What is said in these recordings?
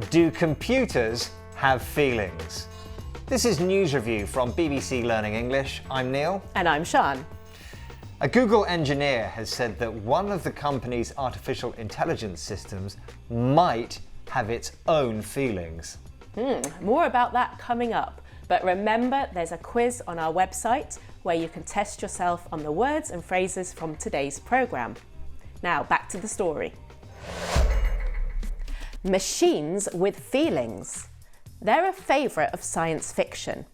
Do computers have feelings? This is News Review from BBC Learning English. I'm Neil. And I'm Sian. A Google engineer has said that one of the company's artificial intelligence systems might have its own feelings. More about that coming up. But remember, there's a quiz on our website where you can test yourself on the words and phrases from today's programme. Now, back to the story. Machines with feelings. They're a favourite of science fiction.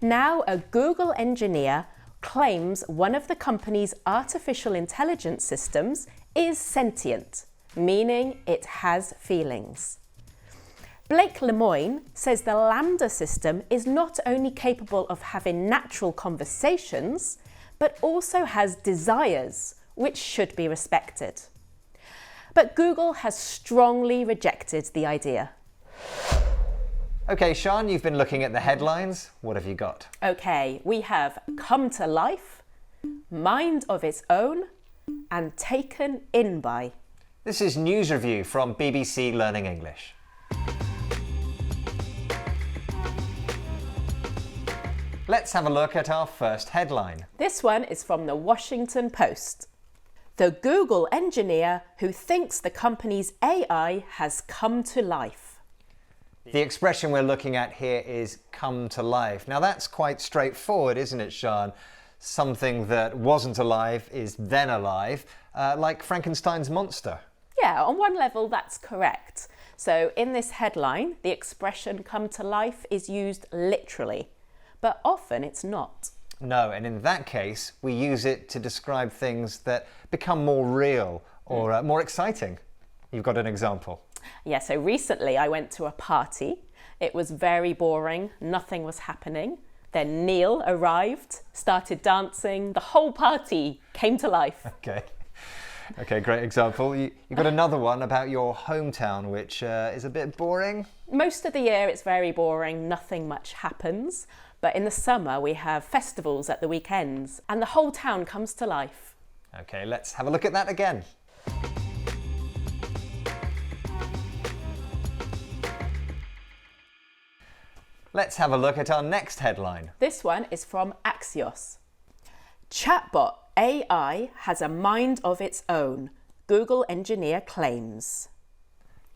Now, a Google engineer claims one of the company's artificial intelligence systems is sentient, meaning it has feelings. Blake Lemoine says the LaMDA system is not only capable of having natural conversations, but also has desires, which should be respected. But Google has strongly rejected the idea. Okay, Sian, you've been looking at the headlines. What have you got? Okay, we have come to life, mind of its own, and taken in by. This is News Review from BBC Learning English. Let's have a look at our first headline. This one is from the Washington Post. The Google engineer who thinks the company's AI has come to life. The expression we're looking at here is come to life. Now that's quite straightforward, isn't it, Sian? Something that wasn't alive is then alive, like Frankenstein's monster. Yeah, on one level that's correct. So in this headline, the expression come to life is used literally, but often it's not. No, and in that case, we use it to describe things that become more real or more exciting. You've got an example. Yeah, so recently I went to a party. It was very boring, nothing was happening. Then Neil arrived, started dancing, the whole party came to life. Okay, great example. You got another one about your hometown, which is a bit boring? Most of the year it's very boring, nothing much happens. But in the summer we have festivals at the weekends and the whole town comes to life. Okay, let's have a look at that again. Let's have a look at our next headline. This one is from Axios. Chatbot AI has a mind of its own, Google engineer claims.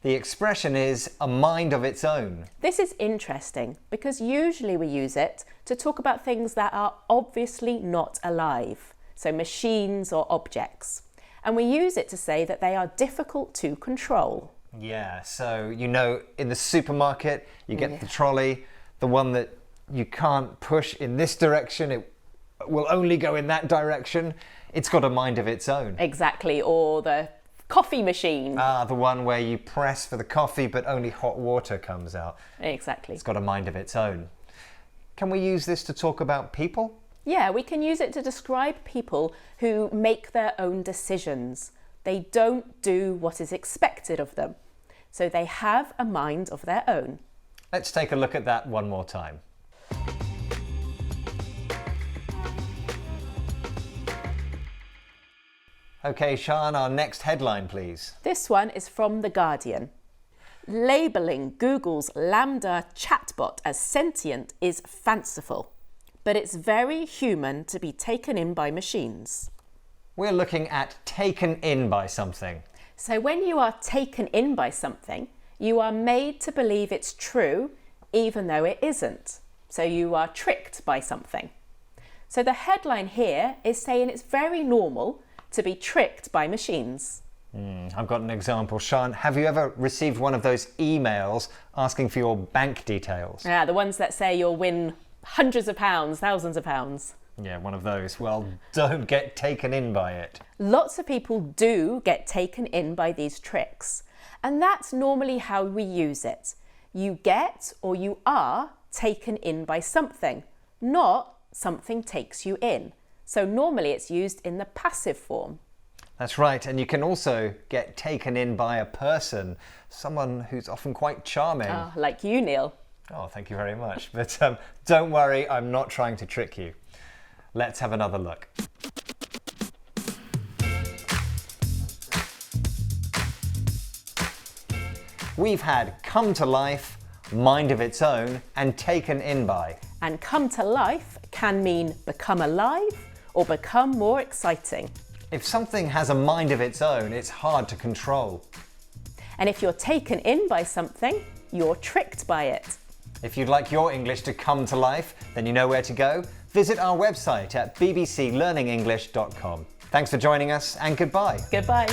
The expression is a mind of its own. This is interesting because usually we use it to talk about things that are obviously not alive, so machines or objects. And we use it to say that they are difficult to control. Yeah, so in the supermarket, you get the trolley, the one that you can't push in this direction, it will only go in that direction. It's got a mind of its own. Exactly, or the coffee machine. The one where you press for the coffee but only hot water comes out. Exactly. It's got a mind of its own. Can we use this to talk about people? Yeah, we can use it to describe people who make their own decisions. They don't do what is expected of them. So they have a mind of their own. Let's take a look at that one more time. Okay, Sian, our next headline, please. This one is from The Guardian. Labelling Google's LaMDA chatbot as sentient is fanciful, but it's very human to be taken in by machines. We're looking at taken in by something. So when you are taken in by something, you are made to believe it's true, even though it isn't. So you are tricked by something. So the headline here is saying it's very normal to be tricked by machines. I've got an example. Sian, have you ever received one of those emails asking for your bank details? Yeah, the ones that say you'll win hundreds of pounds, thousands of pounds. Yeah, one of those. Well, don't get taken in by it. Lots of people do get taken in by these tricks. And that's normally how we use it. You get or you are taken in by something, not something takes you in. So normally it's used in the passive form. That's right, and you can also get taken in by a person, someone who's often quite charming. Like you, Neil. Oh, thank you very much. But don't worry, I'm not trying to trick you. Let's have another look. we've had come to life, mind of its own, and taken in by. And come to life can mean become alive or become more exciting. If something has a mind of its own, it's hard to control. And if you're taken in by something, you're tricked by it. If you'd like your English to come to life, then you know where to go. Visit our website at bbclearningenglish.com. Thanks for joining us, and goodbye. Goodbye.